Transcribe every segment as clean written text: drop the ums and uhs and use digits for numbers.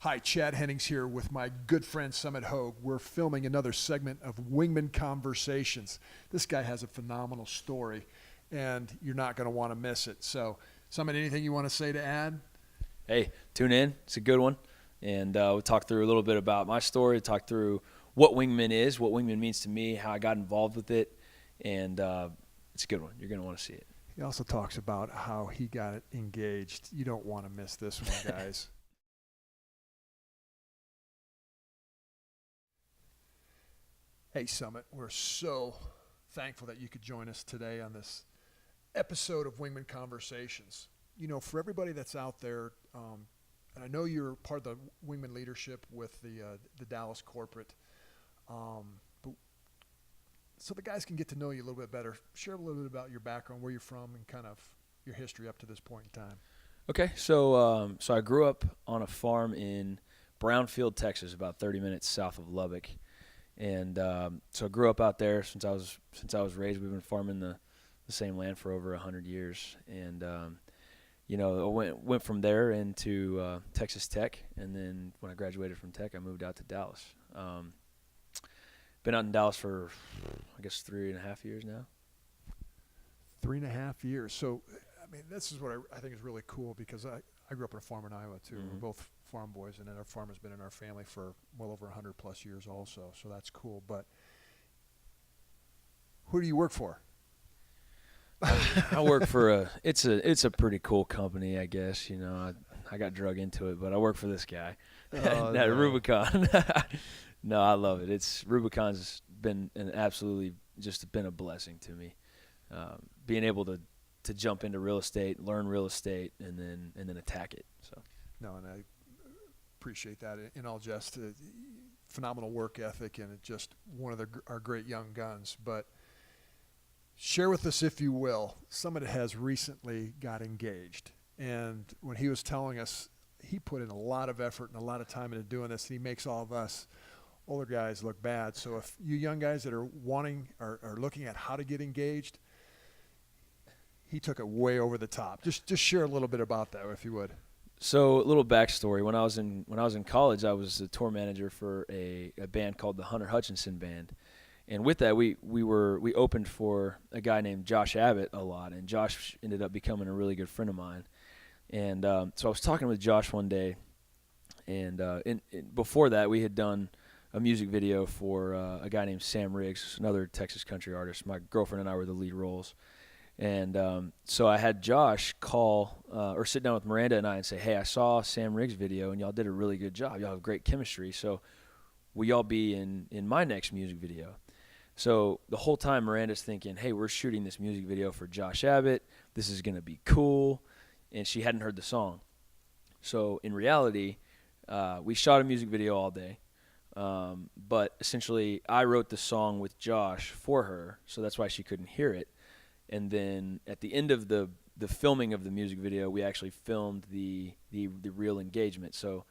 Hi, Chad Hennings here with my good friend Summitt Hogue. We're filming another segment of Wingman Conversations. This guy has a phenomenal story, and you're not going to want to miss it. So, Summitt, anything you want to say to add? Hey, tune in. It's a good one. And we'll talk through a little bit about my story, talk through what Wingman is, what Wingman means to me, how I got involved with it, and it's a good one. You're going to want to see it. He also talks about how he got engaged. You don't want to miss this one, guys. Hey, Summitt, we're so thankful that you could join us today on this episode of Wingman Conversations. You know, for everybody that's out there, and I know you're part of the Wingman leadership with the Dallas corporate, but so the guys can get to know you a little bit better. Share a little bit about your background, where you're from, and kind of your history up to this point in time. Okay, so I grew up on a farm in Brownfield, Texas, about 30 minutes south of Lubbock. And so I grew up out there since I was raised. We've been farming the same land for over 100 years. And, you know, I went from there into Texas Tech. And then when I graduated from Tech, I moved out to Dallas. Been out in Dallas for, I guess, 3.5 years now. 3.5 years. So, I mean, this is what I think is really cool, because I grew up on a farm in Iowa, too. Mm-hmm. We're both farm boys, and then our farm has been in our family for well over 100 plus years also, so that's cool. But who do you work for? I work for it's a pretty cool company, I guess. You know, I got drug into it, but I work for this guy. No. Rubicon. No, I love it. Rubicon's been just been a blessing to me. Being able to jump into real estate, learn real estate, and then attack it. So. No, and I appreciate that. In all jest, phenomenal work ethic, and just one of our great young guns. But share with us, if you will, somebody has recently got engaged, and when he was telling us, he put in a lot of effort and a lot of time into doing this, and he makes all of us older guys look bad. So if you young guys that are are looking at how to get engaged, he took it way over the top. Just share a little bit about that, if you would. So a little backstory: when I was in college, I was the tour manager for a band called the Hunter Hutchinson Band, and with that, we opened for a guy named Josh Abbott a lot, and Josh ended up becoming a really good friend of mine. And so I was talking with Josh one day, and before that, we had done a music video for a guy named Sam Riggs, another Texas country artist. My girlfriend and I were the lead roles. And so I had Josh call or sit down with Miranda and I and say, hey, I saw Sam Riggs' video, and y'all did a really good job. Y'all have great chemistry. So will y'all be in my next music video? So the whole time Miranda's thinking, hey, we're shooting this music video for Josh Abbott. This is going to be cool. And she hadn't heard the song. So in reality, we shot a music video all day. But essentially, I wrote the song with Josh for her, so that's why she couldn't hear it. And then at the end of the filming of the music video, we actually filmed the real engagement. So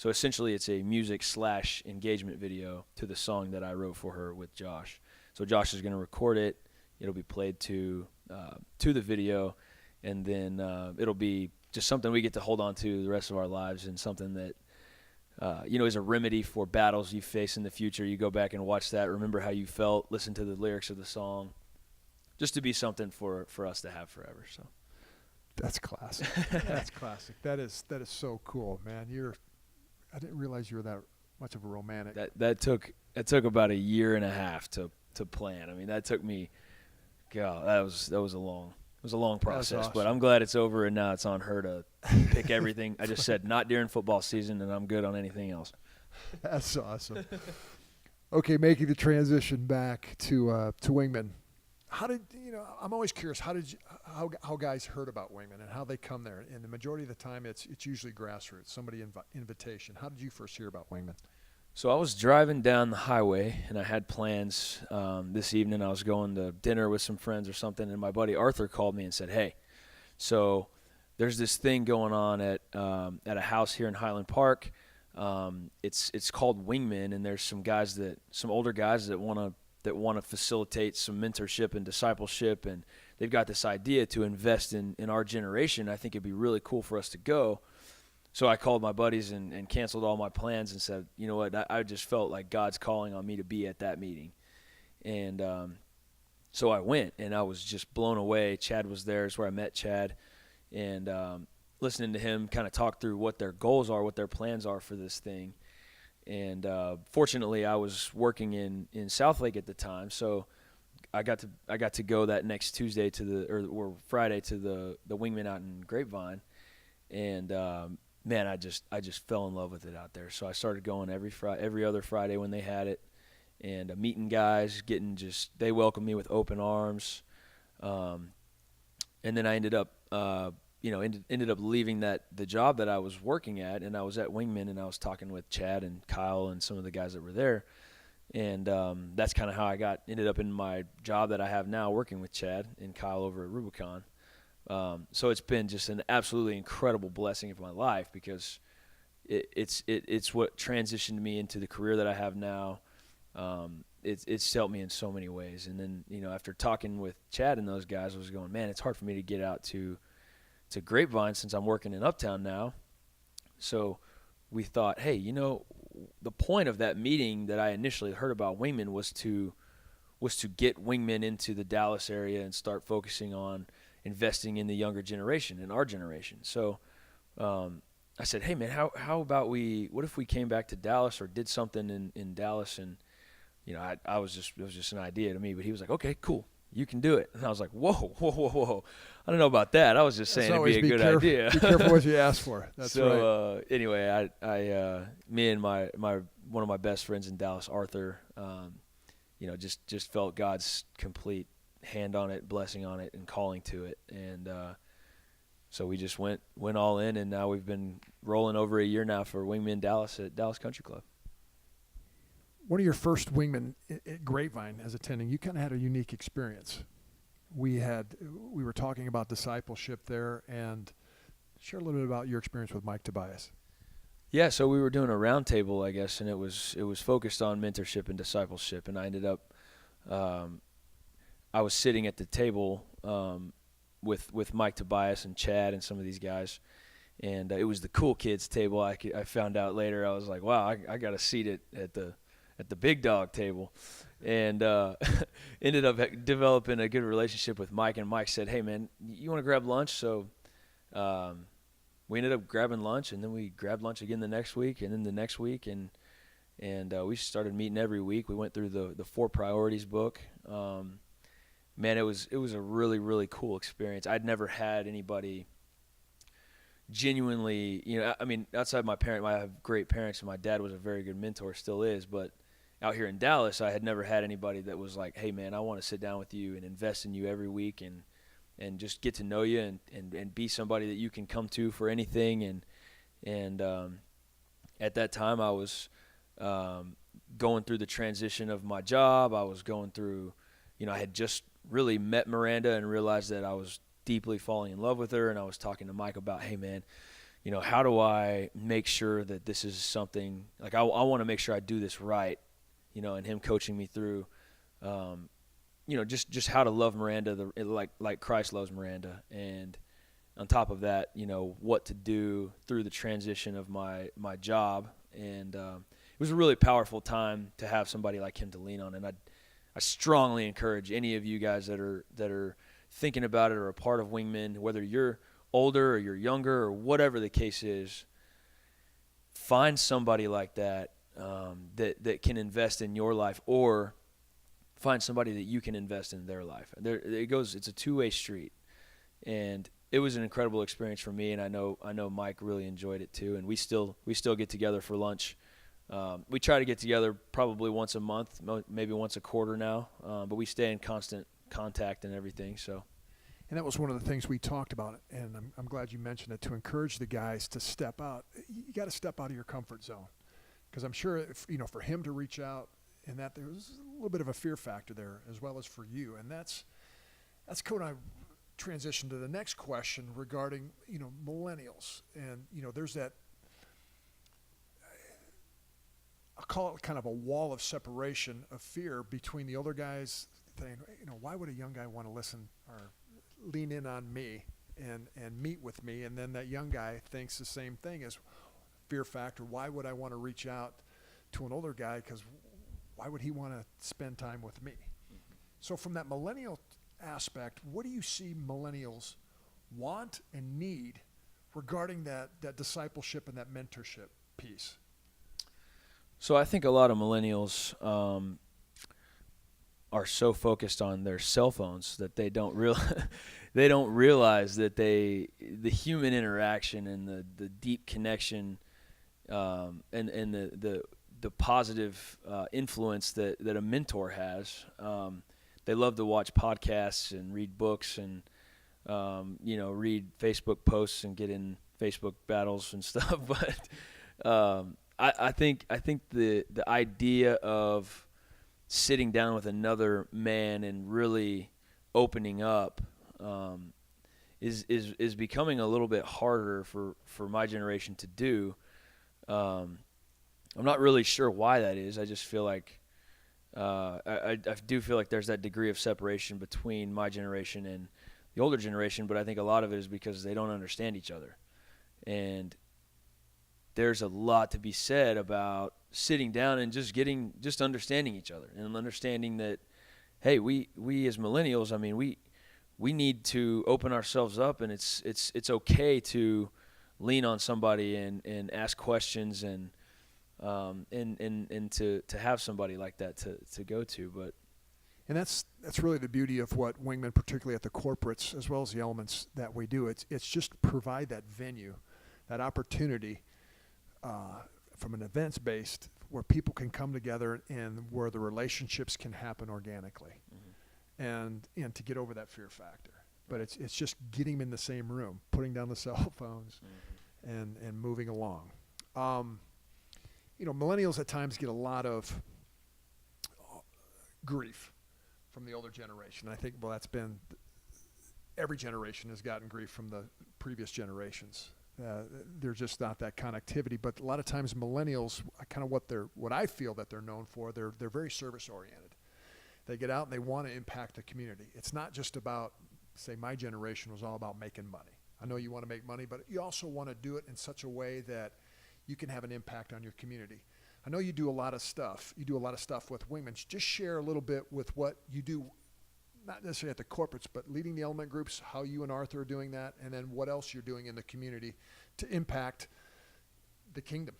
essentially, it's a music/engagement video to the song that I wrote for her with Josh. So Josh is going to record it. It'll be played to the video, and then it'll be just something we get to hold on to the rest of our lives, and something that is a remedy for battles you face in the future. You go back and watch that, remember how you felt, listen to the lyrics of the song. Just to be something for us to have forever. So that's classic. That's classic. That is so cool, man. I didn't realize you were that much of a romantic. That took about 1.5 years to plan. I mean, that took me. God, that was a long process. Awesome. But I'm glad it's over, and now it's on her to pick everything. I just said not during football season, and I'm good on anything else. That's awesome. Okay, making the transition back to Wingman. How did I'm always curious. How guys heard about Wingman and how they come there? And the majority of the time, it's usually grassroots, somebody invitation. How did you first hear about Wingman? So I was driving down the highway, and I had plans this evening. I was going to dinner with some friends or something, and my buddy Arthur called me and said, "Hey, so there's this thing going on at a house here in Highland Park. It's called Wingman, and there's some older guys that want to facilitate some mentorship and discipleship, and they've got this idea to invest in our generation. I think it'd be really cool for us to go. So I called my buddies and canceled all my plans and said, you know what, I just felt like God's calling on me to be at that meeting. And so I went, and I was just blown away. Chad was there. It's where I met Chad. And listening to him kind of talk through what their goals are, what their plans are for this thing. And fortunately, I was working in Southlake at the time, so I got to go that next Tuesday or Friday to the Wingman out in Grapevine. And man, I just fell in love with it out there. So I started going every other Friday when they had it, and meeting guys, they welcomed me with open arms. And then I ended up ended up leaving the job that I was working at, and I was at Wingman, and I was talking with Chad and Kyle and some of the guys that were there. And that's kind of how I ended up in my job that I have now, working with Chad and Kyle over at Rubicon. So it's been just an absolutely incredible blessing of my life, because it's what transitioned me into the career that I have now. It's helped me in so many ways. And then, after talking with Chad and those guys, I was going, man, it's hard for me to get out to Grapevine since I'm working in Uptown now. So we thought, hey, the point of that meeting that I initially heard about Wingman was to get Wingman into the Dallas area and start focusing on investing in the younger generation, in our generation. So I said, hey man, how about what if we came back to Dallas or did something in Dallas? And it was just an idea to me, but he was like, okay, cool, you can do it. And I was like, whoa, I don't know about that. I was just saying it'd be a good idea. Be careful what you ask for. That's so, right. Anyway, me and my one of my best friends in Dallas, Arthur, just felt God's complete hand on it, blessing on it, and calling to it. And so we just went all in, and now we've been rolling over a year now for Wingman Dallas at Dallas Country Club. One of your first Wingmen at Grapevine as attending, you kind of had a unique experience. We were talking about discipleship there, and share a little bit about your experience with Mike Tobias. Yeah, so we were doing a round table, I guess, and it was focused on mentorship and discipleship, and I ended up I was sitting at the table with Mike Tobias and Chad and some of these guys, and it was the cool kids table. I found out later. I was like, wow, I got a seat at the big dog table, and ended up developing a good relationship with Mike. And Mike said, hey man, you want to grab lunch? So we ended up grabbing lunch, and then we grabbed lunch again the next week, and then the next week, and we started meeting every week. We went through the 4 Priorities book. Man, it was a really, really cool experience. I'd never had anybody genuinely, outside my parent, I have great parents, and my dad was a very good mentor, still is, but out here in Dallas, I had never had anybody that was like, hey man, I want to sit down with you and invest in you every week and just get to know you and be somebody that you can come to for anything. And at that time I was going through the transition of my job. I was going through, I had just really met Miranda and realized that I was deeply falling in love with her. And I was talking to Mike about, hey man, how do I make sure that this is something, like I want to make sure I do this right, and him coaching me through, just how to love Miranda like Christ loves Miranda. And on top of that, what to do through the transition of my job. And it was a really powerful time to have somebody like him to lean on. And I strongly encourage any of you guys that are thinking about it or a part of Wingmen, whether you're older or you're younger or whatever the case is, find somebody like that that can invest in your life, or find somebody that you can invest in their life. It's a two-way street, and it was an incredible experience for me, and I know Mike really enjoyed it too. And we still get together for lunch. We try to get together probably once a month, maybe once a quarter now, but we stay in constant contact and everything. So, and that was one of the things we talked about, and I'm glad you mentioned it, to encourage the guys to step out. You got to step out of your comfort zone, because I'm sure for him to reach out, and that there was a little bit of a fear factor there as well as for you, and that's cool. And I transition to the next question regarding millennials, and there's that. I'll call it kind of a wall of separation of fear between the older guys saying, why would a young guy want to listen or lean in on me and meet with me. And then that young guy thinks the same thing as fear factor. Why would I want to reach out to an older guy? Because why would he want to spend time with me? So from that millennial aspect, what do you see millennials want and need regarding that discipleship and that mentorship piece? So I think a lot of millennials are so focused on their cell phones that they don't they don't realize that the human interaction and the deep connection and the positive influence that a mentor has. They love to watch podcasts and read books and read Facebook posts and get in Facebook battles and stuff. But I think the idea of sitting down with another man and really opening up is becoming a little bit harder for my generation to do. I'm not really sure why that is. I just feel like I do feel like there's that degree of separation between my generation and the older generation, but I think a lot of it is because they don't understand each other. And there's a lot to be said about sitting down and just understanding each other and understanding that, hey, we as millennials, I mean, we need to open ourselves up, and it's okay to lean on somebody and ask questions and to have somebody like that to go to. But and that's really the beauty of what Wingmen, particularly at the corporates as well as the elements that we do. It's just provide that venue, that opportunity from an events based where people can come together and where the relationships can happen organically, and to get over that fear factor. But it's just getting them in the same room, putting down the cell phones, and moving along. Millennials at times get a lot of grief from the older generation. I think, that's been, every generation has gotten grief from the previous generations. There's just not that connectivity. But a lot of times millennials, kind of what I feel that they're known for, they're very service oriented. They get out and they want to impact the community. It's not just about, say, my generation was all about making money. I know you want to make money, but you also want to do it in such a way that you can have an impact on your community. I know you do a lot of stuff. You do a lot of stuff with Wingmen. Just share a little bit with what you do, not necessarily at the corporates, but leading the element groups, how you and Arthur are doing that, and then what else you're doing in the community to impact the kingdom.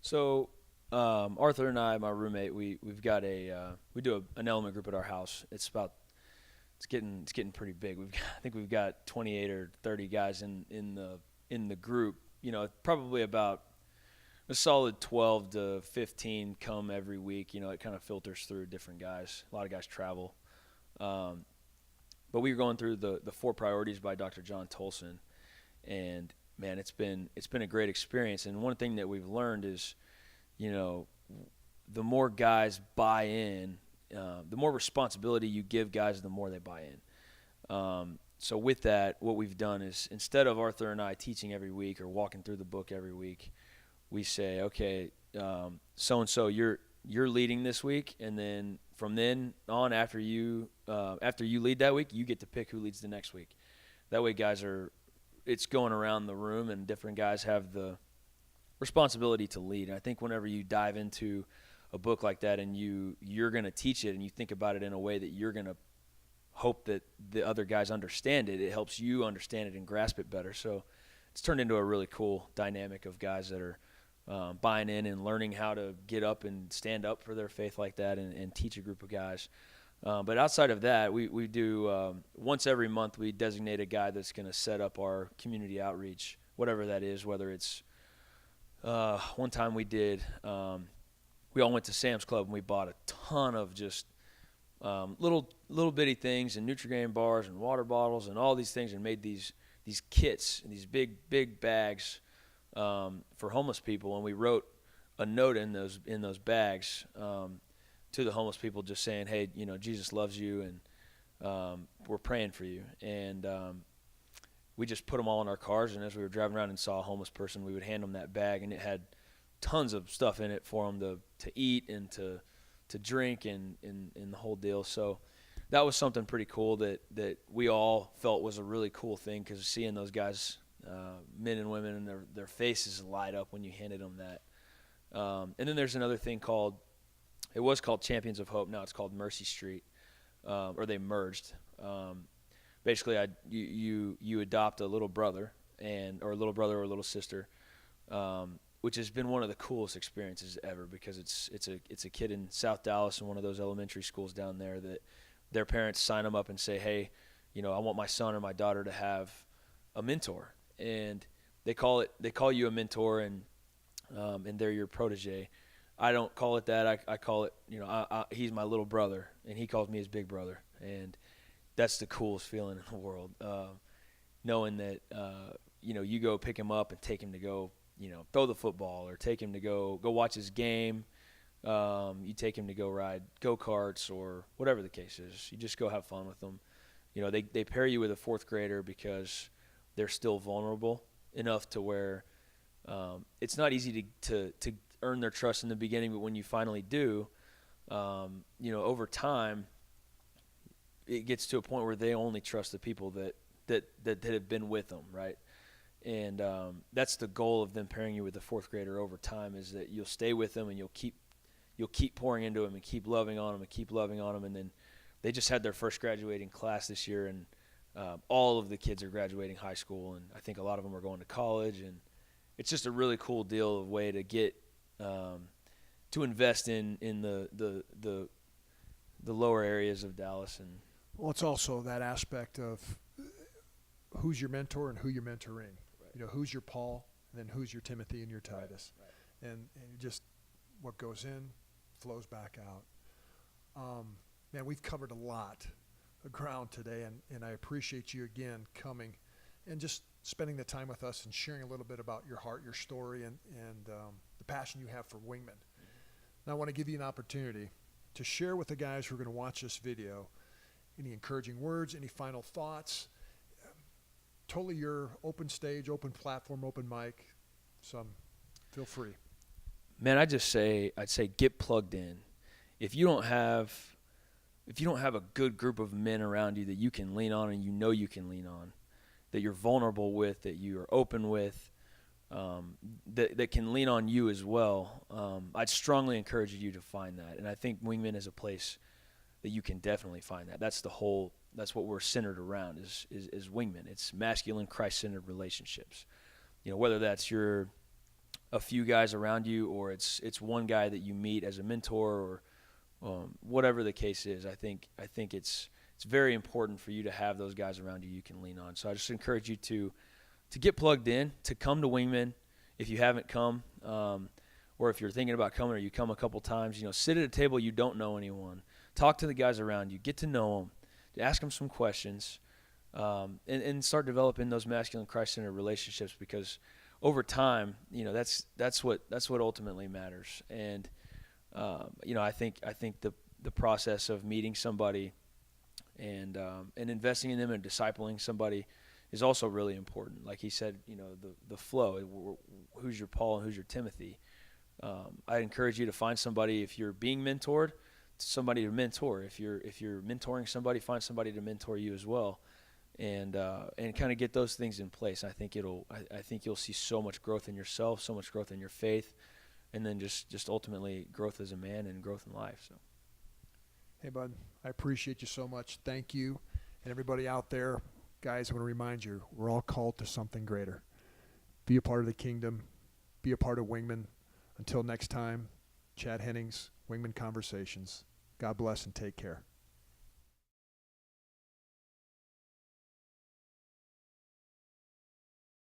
So Arthur and I, my roommate, we've got we do an element group at our house. It's getting pretty big. I think we've got 28 or 30 guys in the group. Probably about a solid 12 to 15 come every week. It kind of filters through different guys. A lot of guys travel. But we were going through the 4 priorities by Dr. John Tolson, and man, it's been a great experience. And one thing that we've learned is, the more guys buy in, the more responsibility you give guys, the more they buy in. So with that, what we've done is, instead of Arthur and I teaching every week or walking through the book every week, we say, okay, so-and-so, you're leading this week, and then from then on, after you lead that week, you get to pick who leads the next week. That way, it's going around the room, and different guys have the responsibility to lead. And I think whenever you dive into a book like that and you're going to teach it and you think about it in a way that you're going to hope that the other guys understand it, it helps you understand it and grasp it better. So it's turned into a really cool dynamic of guys that are buying in and learning how to get up and stand up for their faith like that and teach a group of guys. But outside of that, we do once every month we designate a guy that's going to set up our community outreach, whatever that is, whether it's one time we did we all went to Sam's Club and we bought a ton of just little bitty things and Nutri-Grain bars and water bottles and all these things, and made these kits and these big bags for homeless people. And we wrote a note in those bags to the homeless people, just saying, hey, Jesus loves you, and we're praying for you. And we just put them all in our cars, and as we were driving around and saw a homeless person, we would hand them that bag, and it had tons of stuff in it for them to eat and to drink and the whole deal. So that was something pretty cool that we all felt was a really cool thing, because seeing those guys, men and women, and their faces light up when you handed them that. And then there's another thing it was called Champions of Hope. Now it's called Mercy Street, or they merged. Basically, you adopt a little brother or a little sister, which has been one of the coolest experiences ever, because it's a kid in South Dallas in one of those elementary schools down there that their parents sign them up and say, hey, I want my son or my daughter to have a mentor, and they call you a mentor, and they're your protege. I don't call it that. I call it, he's my little brother, and he calls me his big brother, and that's the coolest feeling in the world. Knowing that, you go pick him up and take him to go, throw the football, or take him to go watch his game. You take him to go ride go-karts, or whatever the case is. You just go have fun with them. They pair you with a fourth grader because they're still vulnerable enough to where it's not easy to earn their trust in the beginning, but when you finally do, over time, it gets to a point where they only trust the people that have been with them, right? And that's the goal of them pairing you with the fourth grader over time, is that you'll stay with them and you'll keep pouring into them and keep loving on them and keep loving on them. And then they just had their first graduating class this year, and all of the kids are graduating high school, and I think a lot of them are going to college, and it's just a really cool deal, of way to get to invest in the lower areas of Dallas. And Well, it's also that aspect of who's your mentor and who you're mentoring. Right. Who's your Paul, and then who's your Timothy and your Titus. Right. And just what goes in flows back out. Man, we've covered a lot of ground today, and I appreciate you again coming and just spending the time with us and sharing a little bit about your heart, your story, and the passion you have for Wingmen. Now I want to give you an opportunity to share with the guys who are going to watch this video any encouraging words, any final thoughts. Totally your open stage, open platform, open mic. So feel free. Man, I'd say get plugged in. If you don't have a good group of men around you that you can lean on, and you can lean on, that you're vulnerable with, that you are open with, that can lean on you as well, I'd strongly encourage you to find that. And I think Wingmen is a place that you can definitely find that. That's what we're centered around is Wingmen. It's masculine, Christ-centered relationships. Whether that's a few guys around you, or it's one guy that you meet as a mentor, or whatever the case is. I think it's very important for you to have those guys around you can lean on. So I just encourage you to get plugged in, to come to Wingmen if you haven't come, or if you're thinking about coming, or you come a couple times. Sit at a table you don't know anyone. Talk to the guys around you. Get to know them. Ask them some questions, and start developing those masculine, Christ-centered relationships, because over time, that's what ultimately matters. And I think the process of meeting somebody and investing in them and discipling somebody is also really important. Like he said, the flow. Who's your Paul and who's your Timothy? I encourage you to find somebody, if you're being mentored, somebody to mentor. If you're mentoring somebody, find somebody to mentor you as well, and kind of get those things in place. I think you'll see so much growth in yourself, so much growth in your faith, and then just ultimately growth as a man and growth in life. So, Hey, bud, I appreciate you so much. Thank you. And everybody out there, guys, I want to remind you, we're all called to something greater. Be a part of the kingdom. Be a part of Wingmen. Until next time, Chad Hennings, Wingman Conversations. God bless and take care.